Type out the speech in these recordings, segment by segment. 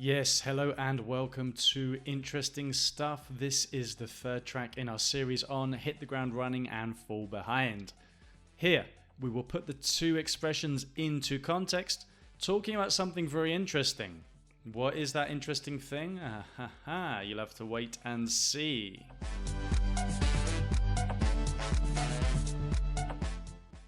Yes, hello and welcome to Interesting Stuff. This is the third track in our series on Hit the Ground Running and Fall Behind. Here, we will put the two expressions into context, talking about something very interesting. What is that interesting thing? You'll have to wait and see.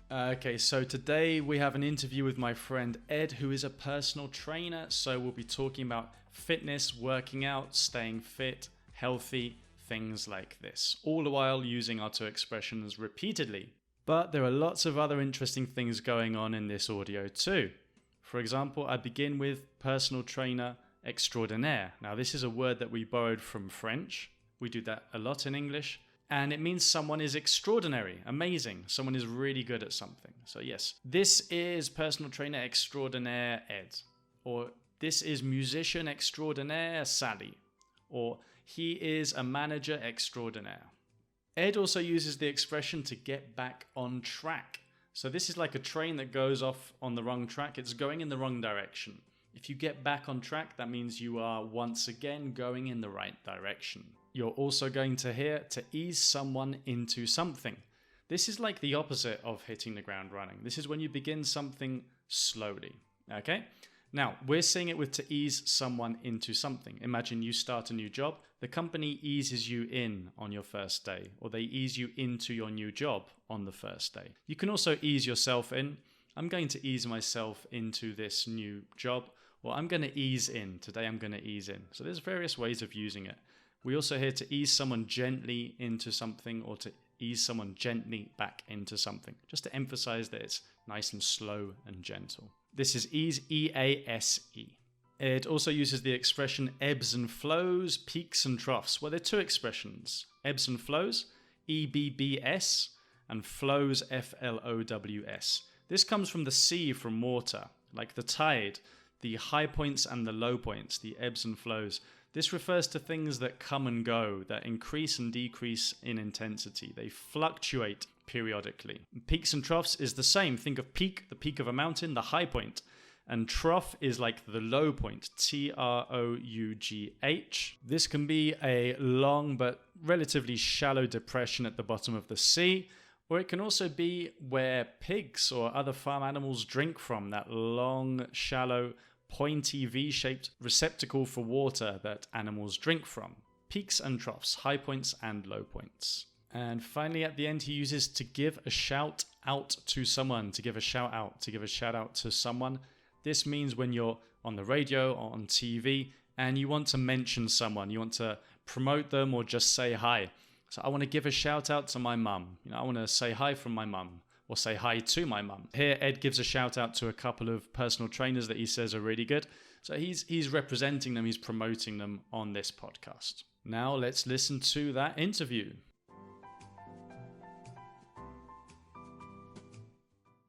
Okay, so today we have an interview with my friend Ed, who is a personal trainer. So we'll be talking about fitness, working out, staying fit, healthy, things like this, all the while using our two expressions repeatedly. But there are lots of other interesting things going on in this audio too. For example, I begin with personal trainer extraordinaire. Now, this is a word that we borrowed from French. We do that a lot in English. And it means someone is extraordinary, amazing. Someone is really good at something. So yes, this is personal trainer extraordinaire Ed. Or this is musician extraordinaire Sally. Or he is a manager extraordinaire. Ed also uses the expression to get back on track. So this is like a train that goes off on the wrong track. It's going in the wrong direction. If you get back on track, that means you are once again going in the right direction. You're also going to hear to ease someone into something. This is like the opposite of hitting the ground running. This is when you begin something slowly. Okay? Now, we're seeing it with to ease someone into something. Imagine you start a new job. The company eases you in on your first day, or they ease you into your new job on the first day. You can also ease yourself in. I'm going to ease myself into this new job, or I'm going to ease in. Today I'm going to ease in. So there's various ways of using it. We also hear to ease someone gently into something or to ease someone gently back into something, just to emphasize that it's nice and slow and gentle. This is ease, E-A-S-E. It also uses the expression ebbs and flows, peaks and troughs. Well, there are two expressions, ebbs and flows, E-B-B-S, and flows, F-L-O-W-S. This comes from the sea, from water, like the tide, the high points and the low points, the ebbs and flows. This refers to things that come and go, that increase and decrease in intensity. They fluctuate periodically. Peaks and troughs is the same. Think of peak, the peak of a mountain, the high point. And trough is like the low point, T-R-O-U-G-H. This can be a long but relatively shallow depression at the bottom of the sea, or it can also be where pigs or other farm animals drink from, that long, shallow, pointy V-shaped receptacle for water that animals drink from. Peaks and troughs, high points and low points. And finally at the end he uses to give a shout out to someone, to give a shout out to someone. This means when you're on the radio or on TV and you want to mention someone, you want to promote them or just say hi. So I want to give a shout out to my mum. I want to say hi from my mum. Or say hi to my mum. Here, Ed gives a shout out to a couple of personal trainers that he says are really good. So he's representing them, he's promoting them on this podcast. Now let's listen to that interview.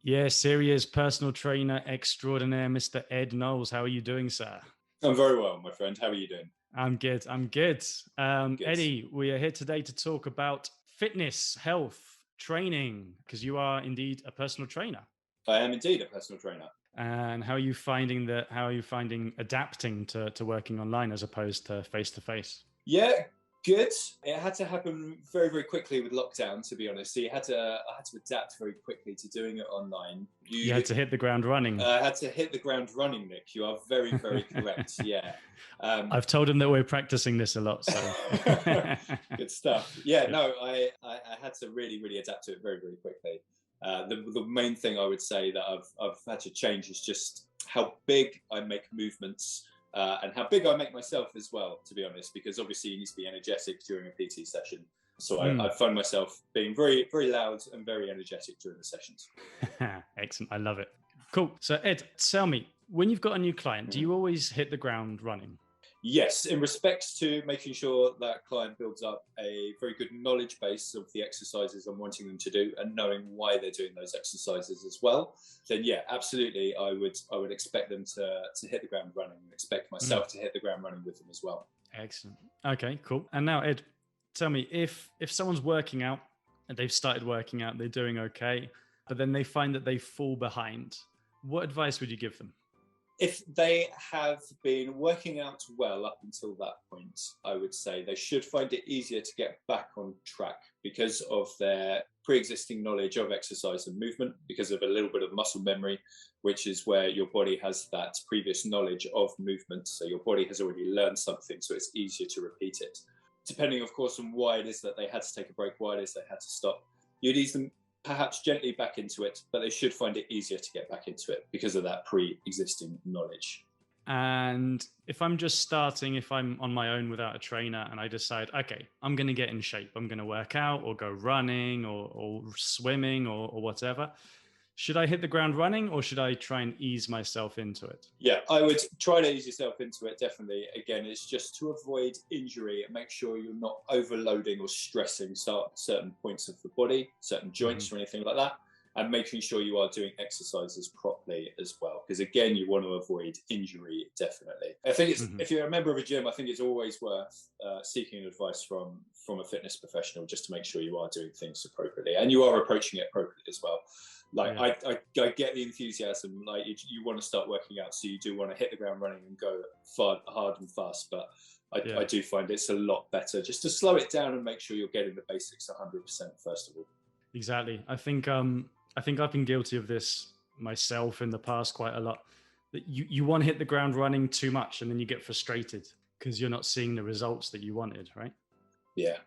Yes, here he is, personal trainer extraordinaire, Mr. Ed Knowles. How are you doing, sir? I'm very well, my friend. How are you doing? I'm good. Good. Eddie, we are here today to talk about fitness, health, training, because you are indeed a personal trainer. I am indeed a personal trainer. And how are you finding adapting to working online as opposed to face-to-face? Yeah, good. It had to happen very, very quickly with lockdown, to be honest. So I had to adapt very quickly to doing it online. You had to hit the ground running. I had to hit the ground running, Nick. You are very, very correct. Yeah. I've told him that we're practicing this a lot. So good stuff. Yeah, no, I had to really, really adapt to it very, very quickly. The main thing I would say that I've had to change is just how big I make movements and how big I make myself as well, to be honest, because obviously you need to be energetic during a PT session. So I find myself being very, very loud and very energetic during the sessions. Excellent. I love it. Cool. So Ed, tell me, when you've got a new client, do you always hit the ground running? Yes, in respects to making sure that client builds up a very good knowledge base of the exercises I'm wanting them to do and knowing why they're doing those exercises as well, then yeah, absolutely, I would expect them to hit the ground running and expect myself to hit the ground running with them as well. Excellent. Okay, cool. And now, Ed, tell me, if someone's working out and they've started working out, they're doing okay, but then they find that they fall behind, what advice would you give them? If they have been working out well up until that point, I would say they should find it easier to get back on track because of their pre-existing knowledge of exercise and movement, because of a little bit of muscle memory, which is where your body has that previous knowledge of movement. So your body has already learned something, so it's easier to repeat it. Depending, of course, on why it is that they had to take a break, why it is they had to stop, you'd ease them perhaps gently back into it, but they should find it easier to get back into it because of that pre-existing knowledge. And if I'm just starting, if I'm on my own without a trainer and I decide, okay, I'm going to get in shape, I'm going to work out or go running or swimming or whatever, should I hit the ground running or should I try and ease myself into it? Yeah, I would try to ease yourself into it, definitely. Again, it's just to avoid injury and make sure you're not overloading or stressing certain points of the body, certain joints or anything like that, and making sure you are doing exercises properly as well. Because again, you want to avoid injury, definitely. I think it's, if you're a member of a gym, I think it's always worth seeking advice from a fitness professional just to make sure you are doing things appropriately and you are approaching it appropriately as well. Like I get the enthusiasm, like you want to start working out, so you do want to hit the ground running and go hard and fast, but I do find it's a lot better just to slow it down and make sure you're getting the basics 100% first of all. Exactly. I think I've been guilty of this myself in the past quite a lot. That you want to hit the ground running too much and then you get frustrated because you're not seeing the results that you wanted, right?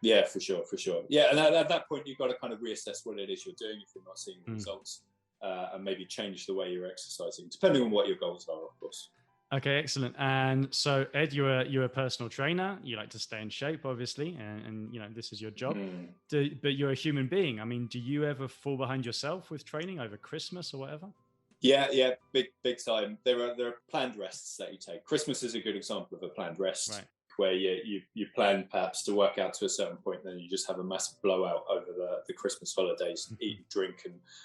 Yeah, for sure. Yeah, and at that point, you've got to kind of reassess what it is you're doing if you're not seeing the results, and maybe change the way you're exercising, depending on what your goals are, of course. Okay, excellent. And so, Ed, you're a personal trainer. You like to stay in shape, obviously, and this is your job. But you're a human being. I mean, do you ever fall behind yourself with training over Christmas or whatever? Yeah, big time. There are planned rests that you take. Christmas is a good example of a planned rest. Right. Where you plan perhaps to work out to a certain point, then you just have a massive blowout over the Christmas holidays and eat and drink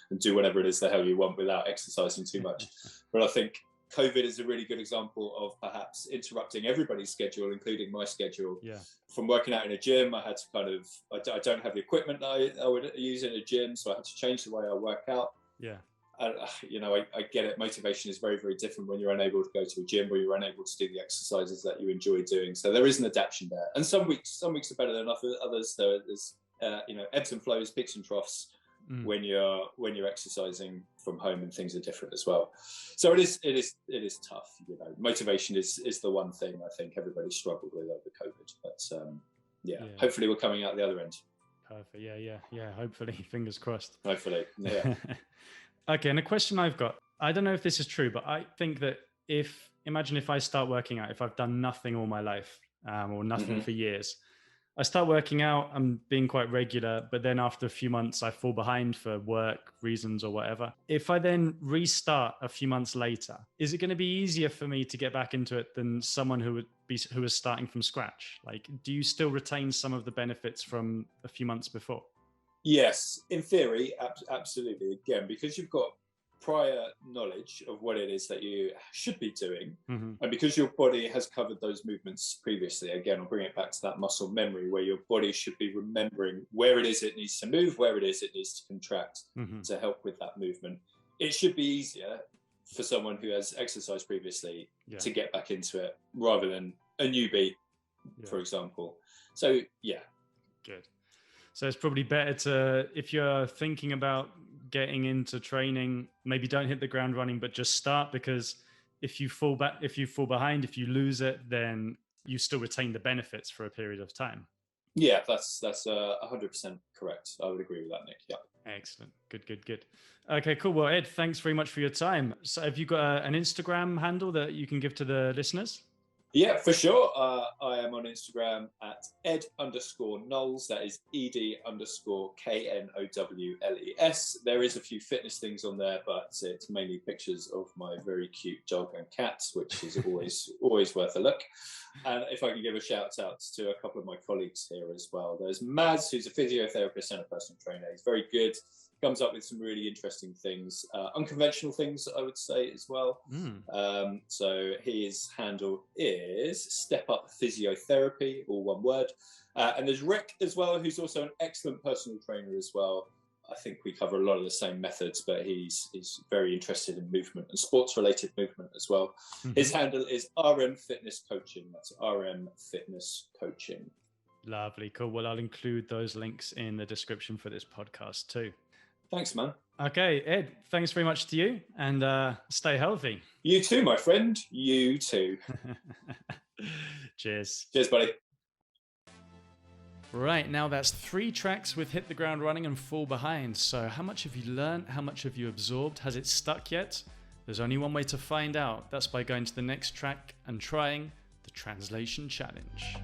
and do whatever it is the hell you want without exercising too much. But I think COVID is a really good example of perhaps interrupting everybody's schedule, including my schedule. Yeah. From working out in a gym, I had to I don't have the equipment that I would use in a gym, so I had to change the way I work out. Yeah. I get it. Motivation is very, very different when you're unable to go to a gym or you're unable to do the exercises that you enjoy doing. So there is an adaptation there. And some weeks are better than others. There's ebbs and flows, peaks and troughs when you're exercising from home, and things are different as well. So it is tough. Motivation is the one thing I think everybody struggled with over COVID. But hopefully we're coming out the other end. Perfect. Yeah. Hopefully, fingers crossed. Hopefully. Yeah. Okay, and a question I've got, I don't know if this is true, but I think that imagine if I start working out, if I've done nothing all my life or nothing for years, I start working out, I'm being quite regular, but then after a few months, I fall behind for work reasons or whatever. If I then restart a few months later, is it going to be easier for me to get back into it than someone who is starting from scratch? Like, do you still retain some of the benefits from a few months before? Yes, in theory, absolutely. Again, because you've got prior knowledge of what it is that you should be doing, and because your body has covered those movements previously, again, I'll bring it back to that muscle memory where your body should be remembering where it is it needs to move, where it is it needs to contract to help with that movement. It should be easier for someone who has exercised previously to get back into it rather than a newbie, for example. So, yeah. Good. So it's probably better to, if you're thinking about getting into training, maybe don't hit the ground running, but just start, because if you fall behind, if you lose it, then you still retain the benefits for a period of time. Yeah, that's 100% correct. I would agree with that, Nick. Yeah. Excellent. Good. Okay, cool. Well, Ed, thanks very much for your time. So have you got an Instagram handle that you can give to the listeners? Yeah, for sure. I am on Instagram at ed_Knowles. That is ed_KNOWLES. There is a few fitness things on there, but it's mainly pictures of my very cute dog and cat, which is always worth a look. And if I can give a shout out to a couple of my colleagues here as well. There's Maz, who's a physiotherapist and a personal trainer. He's very good. Comes up with some really interesting things, unconventional things, I would say, as well. So his handle is Step Up Physiotherapy, all one word. And there's Rick as well, who's also an excellent personal trainer as well. I think we cover a lot of the same methods, but he's very interested in movement and sports-related movement as well. Mm-hmm. His handle is RM Fitness Coaching. That's RM Fitness Coaching. Lovely, cool. Well, I'll include those links in the description for this podcast too. Thanks, man. Okay, Ed, thanks very much to you, and stay healthy. You too, my friend. You too. Cheers. Cheers, buddy. Right, now that's 3 tracks with Hit the Ground Running and Fall Behind. So how much have you learned? How much have you absorbed? Has it stuck yet? There's only one way to find out. That's by going to the next track and trying the Translation Challenge.